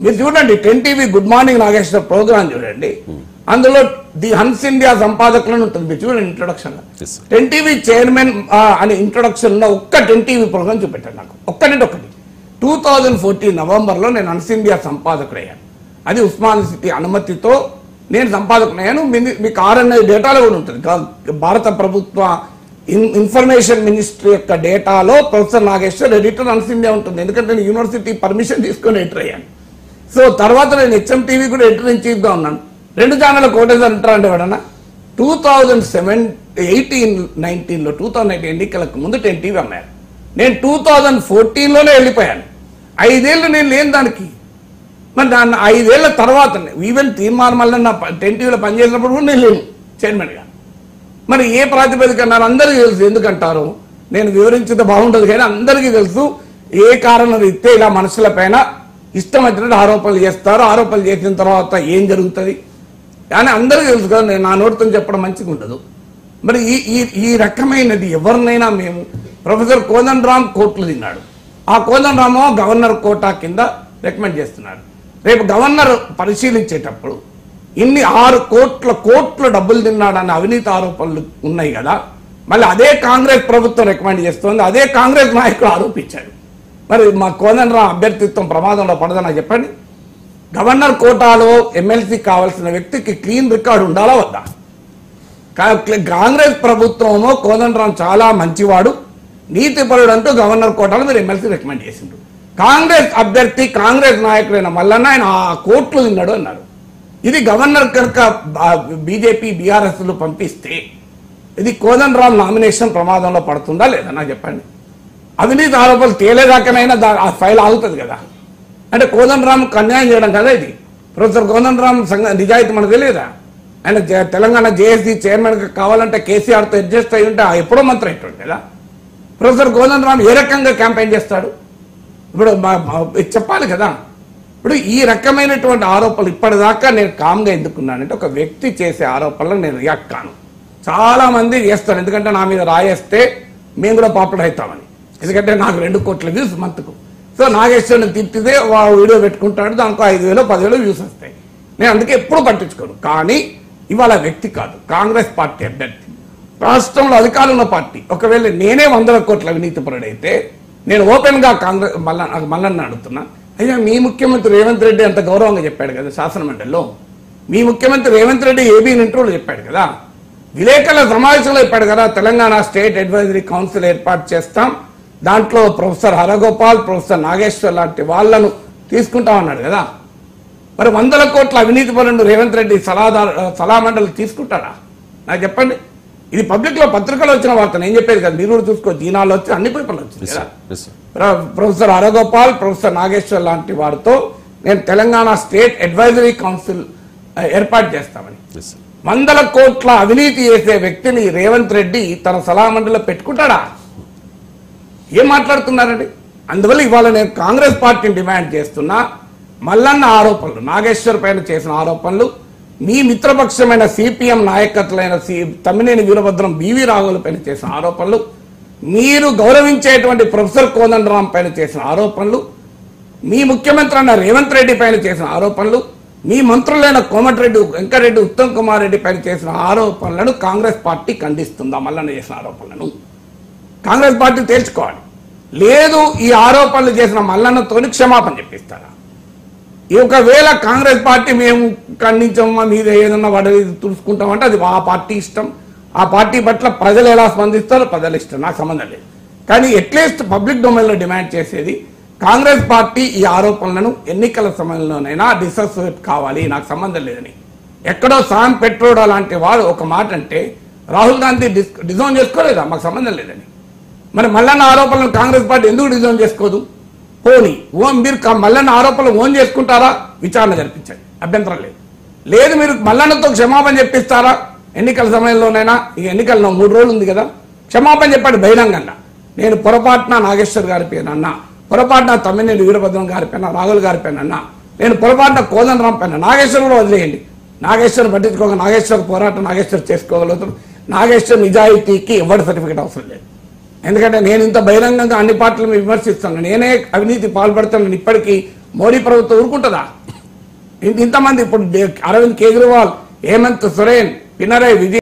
మీరు చూడండి 10 TV good morning Nageswara program చూడండి. అందులో ది హన్స్ ఇండియా సంపాదకులను ఉంటుంది. మీరు చూడండి ఇంట్రొడక్షన్ 10 టీవీ చైర్మన్ అనే ఇంట్రొడక్షన్ లో ఒక్క 10 టీవీ ప్రోగ్రామ్ చూపెట్టాను. నాకు ఒకటి 2014 నవంబర్లో నేను హన్స్ ఇండియా సంపాదకుడయ్యాను. అది ఉస్మాన్ సిటీ అనుమతితో నేను సంపాదకుడయ్యాను. మీకు RNI డేటాలో కూడా ఉంటుంది. భారత ప్రభుత్వ ఇన్ఫర్మేషన్ మినిస్ట్రీ యొక్క డేటాలో professor Nageshwar editor Hans India ఉంటుంది. ఎందుకంటే నేను యూనివర్సిటీ పర్మిషన్ తీసుకొని ఎడిటర్ అయ్యాను. సో తర్వాత నేను HMTV కూడా ఎడిటర్ ఇన్ చీఫ్గా ఉన్నాను. 2 ఛానళ్ళ కోటేసారి అంటారంటే వాడన్నా 2018-19లో 2019 ఎన్నికలకు ముందు 10 టీవీ అమ్మారు. నేను 2014లోనే వెళ్ళిపోయాను. 5 ఏళ్ళు నేను లేని దానికి. మరి దాన్ని 5 ఏళ్ల తర్వాత ఈవెన్ తీర్మానం వల్ల నా 10 టీవీలో పనిచేసినప్పుడు కూడా నేను లేను చైర్మన్గా. మరి ఏ ప్రాతిపదిక అన్నారు అందరికీ తెలుసు. ఎందుకంటారు నేను వివరించితే బాగుంటుంది కానీ అందరికీ తెలుసు ఏ కారణం ఇస్తే ఇలా మనుషుల పైన ఇష్టం వచ్చినట్టు ఆరోపణలు చేస్తారు. ఆరోపణలు చేసిన తర్వాత ఏం జరుగుతుంది కానీ అందరికీ తెలుసు కదా. నేను నా నోటితో చెప్పడం మంచిగా ఉండదు. మరి ఈ రకమైనది ఎవరినైనా మేము ప్రొఫెసర్ కోదండరామ్ కోట్లు తిన్నాడు. ఆ కోదండరామ్ గవర్నర్ కోటా కింద రికమెండ్ చేస్తున్నాడు. రేపు గవర్నర్ పరిశీలించేటప్పుడు ఇన్ని 6 కోట్ల డబ్బులు తిన్నాడన్న అవినీతి ఆరోపణలు ఉన్నాయి కదా. మళ్ళీ అదే కాంగ్రెస్ ప్రభుత్వం రికమెండ్ చేస్తుంది. అదే కాంగ్రెస్ నాయకులు ఆరోపించాడు. మరి మా కోదండరామ్ అభ్యర్థిత్వం ప్రమాదంలో పడదని చెప్పండి. గవర్నర్ కోటాలో ఎమ్మెల్సీ కావాల్సిన వ్యక్తికి క్లీన్ రికార్డు ఉండాలా వద్దా? కాంగ్రెస్ ప్రభుత్వమో కోదండరామ్ చాలా మంచివాడు నీతిపరుడు అంటూ గవర్నర్ కోటాలో మీరు ఎమ్మెల్సీ రికమెండ్ చేసిండ్రు. కాంగ్రెస్ అభ్యర్థి కాంగ్రెస్ నాయకుడైన మల్లన్న ఆయన 6 కోట్లు తిన్నాడు అన్నారు. ఇది గవర్నర్ కనుక బీజేపీ బీఆర్ఎస్లు పంపిస్తే ఇది కోదండరామ్ నామినేషన్ ప్రమాదంలో పడుతుందా లేదా నాకు చెప్పండి. అవినీతి ఆరోపణలు తేలేదాకనైనా ఆ ఫైల్ ఆగుతుంది కదా. అంటే కోదండరామ్కి అన్యాయం చేయడం కదా ఇది. ప్రొఫెసర్ కోదండరామ్ నిజాయితీ మనకు తెలియదా? ఆయన తెలంగాణ జేఏసీ చైర్మన్ కావాలంటే కేసీఆర్తో అడ్జస్ట్ అయి ఉంటే ఎప్పుడో మంత్రి అయిపోయింది కదా. ప్రొఫెసర్ కోదండరామ్ ఏ రకంగా క్యాంపెయిన్ చేస్తాడు ఇప్పుడు చెప్పాలి కదా. ఇప్పుడు ఈ రకమైనటువంటి ఆరోపణలు ఇప్పటిదాకా నేను కామ్గా ఎందుకున్నానంటే ఒక వ్యక్తి చేసే ఆరోపణలకు నేను రియాక్ట్ కాను. చాలా మంది చేస్తారు ఎందుకంటే నా మీద రాయేస్తే మేము కూడా పాపులర్ అవుతామని. ఎందుకంటే నాకు 2 కోట్ల వ్యూస్ మంత్కు. సో నాగేశ్వరుని తిట్టితే వీడియో పెట్టుకుంటాడు, దానికి 5,000 10,000 వ్యూస్ వస్తాయి. నేను అందుకే ఎప్పుడు పట్టించుకోను. కానీ ఇవాళ వ్యక్తి కాదు, కాంగ్రెస్ పార్టీ అభ్యర్థి, రాష్ట్రంలో అధికారంలో పార్టీ. ఒకవేళ నేనే 100 కోట్ల అవినీతి పరుడైతే నేను ఓపెన్గా కాంగ్రెస్ మల్లన్న అడుగుతున్నా. అయ్యా మీ ముఖ్యమంత్రి రేవంత్ రెడ్డి అంత గౌరవంగా చెప్పాడు కదా శాసనమండలిలో. మీ ముఖ్యమంత్రి రేవంత్ రెడ్డి ఏబీ ఇంటర్వ్యూలో చెప్పాడు కదా, విలేకరుల సమావేశంలో చెప్పాడు కదా, తెలంగాణ స్టేట్ అడ్వైజరీ కౌన్సిల్ ఏర్పాటు చేస్తాం, దాంట్లో ప్రొఫెసర్ హరగోపాల్ ప్రొఫెసర్ నాగేశ్వర్ లాంటి వాళ్లను తీసుకుంటామన్నాడు కదా. మరి 100 కోట్ల అవినీతి పరులను రేవంత్ రెడ్డి సలహా మండలి తీసుకుంటాడా నాకు చెప్పండి. ఇది పబ్లిక్ లో పత్రికలో వచ్చిన వార్త, నేను చెప్పేది కదా, మీరు కూడా చూసుకోవచ్చు. ఈనాళ్ళు వచ్చి అన్ని పేపర్లు వచ్చింది కదా. ప్రొఫెసర్ హరగోపాల్ ప్రొఫెసర్ నాగేశ్వర్ లాంటి వారితో నేను తెలంగాణ స్టేట్ అడ్వైజరీ కౌన్సిల్ ఏర్పాటు చేస్తామని. 100 కోట్ల అవినీతి చేసే వ్యక్తిని రేవంత్ రెడ్డి తన సలహా మండలిలో పెట్టుకుంటాడా? ఏం మాట్లాడుతున్నారండి? అందువల్ల ఇవాళ నేను కాంగ్రెస్ పార్టీని డిమాండ్ చేస్తున్నా. మల్లన్న ఆరోపణలు, నాగేశ్వర్ పైన చేసిన ఆరోపణలు, మీ మిత్రపక్షమైన సిపిఎం నాయకత్వమైన తమ్మినేని వీరభద్రం బివి రాఘవుల పైన చేసిన ఆరోపణలు, మీరు గౌరవించేటువంటి ప్రొఫెసర్ కోదండరామ్ పైన చేసిన ఆరోపణలు, మీ ముఖ్యమంత్రి అన్న రేవంత్ రెడ్డి పైన చేసిన ఆరోపణలు, మీ మంత్రులైన కోమటిరెడ్డి వెంకరెడ్డి ఉత్తమ్ కుమార్ రెడ్డి పైన చేసిన ఆరోపణలను కాంగ్రెస్ పార్టీ ఖండిస్తుందా? మల్లన్న చేసిన ఆరోపణలను కాంగ్రెస్ పార్టీ తేల్చుకోవాలి. లేదు ఈ ఆరోపణలు చేసిన మల్లన్నతోని క్షమాపణ చెప్పిస్తారా? ఒకవేళ కాంగ్రెస్ పార్టీ మేము ఖండించమా మీద ఏదన్నా వాటి చూసుకుంటామంటే అది ఆ పార్టీ ఇష్టం. ఆ పార్టీ పట్ల ప్రజలు ఎలా స్పందిస్తారో ప్రజల ఇష్టం, నాకు సంబంధం లేదు. కానీ అట్లీస్ట్ పబ్లిక్ డొమైన్లో డిమాండ్ చేసేది కాంగ్రెస్ పార్టీ ఈ ఆరోపణలను ఎన్నికల సమయంలోనైనా డిసోసియేట్ కావాలి, నాకు సంబంధం లేదని. ఎక్కడో సామ్ పెట్రోడా లాంటి వాడు ఒక మాట అంటే రాహుల్ గాంధీ డిజోన్ చేసుకోలేదా? మాకు సంబంధం లేదని. మరి మల్లన్న ఆరోపణలను కాంగ్రెస్ పార్టీ ఎందుకు డిజోన్ చేసుకోదు? పోనీ మీరు మల్లన్న ఆరోపణలు ఓన్ చేసుకుంటారా? విచారణ జరిపించండి, అభ్యంతరం లేదు. లేదు మీరు మల్లన్నతో క్షమాపణ చెప్పిస్తారా? ఎన్నికల సమయంలోనైనా, ఈ ఎన్నికల్లో 3 రోజులు ఉంది కదా, క్షమాపణ చెప్పండి బహిరంగంగా. నేను పొరపాటున నాగేశ్వర్ గారి పైన అన్నా, పొరపాటున తమ్మినేని వీరభద్రం గారి పైన, రాహుల్ గారి పైన అన్నా, నేను పొరపాటున కోదండరామ్ పైన, నాగేశ్వర్ కూడా వదిలేయండి. నాగేశ్వర్ పట్టించుకోక నాగేశ్వర్ పోరాటం నాగేశ్వర్ చేసుకోగలుగుతారు. నాగేశ్వర్ నిజాయితీకి ఎవరి సర్టిఫికేట్ అవసరం లేదు. ఎందుకంటే నేను ఇంత బహిరంగంగా అన్ని పార్టీలు విమర్శిస్తాను. నేనే అవినీతి పాల్పడతాను ఇప్పటికీ మోడీ ప్రభుత్వం ఊరుకుంటుందా? ఇంతమంది ఇప్పుడు అరవింద్ కేజ్రీవాల్, హేమంత్ సోరెన్, పినరయ్ విజయన్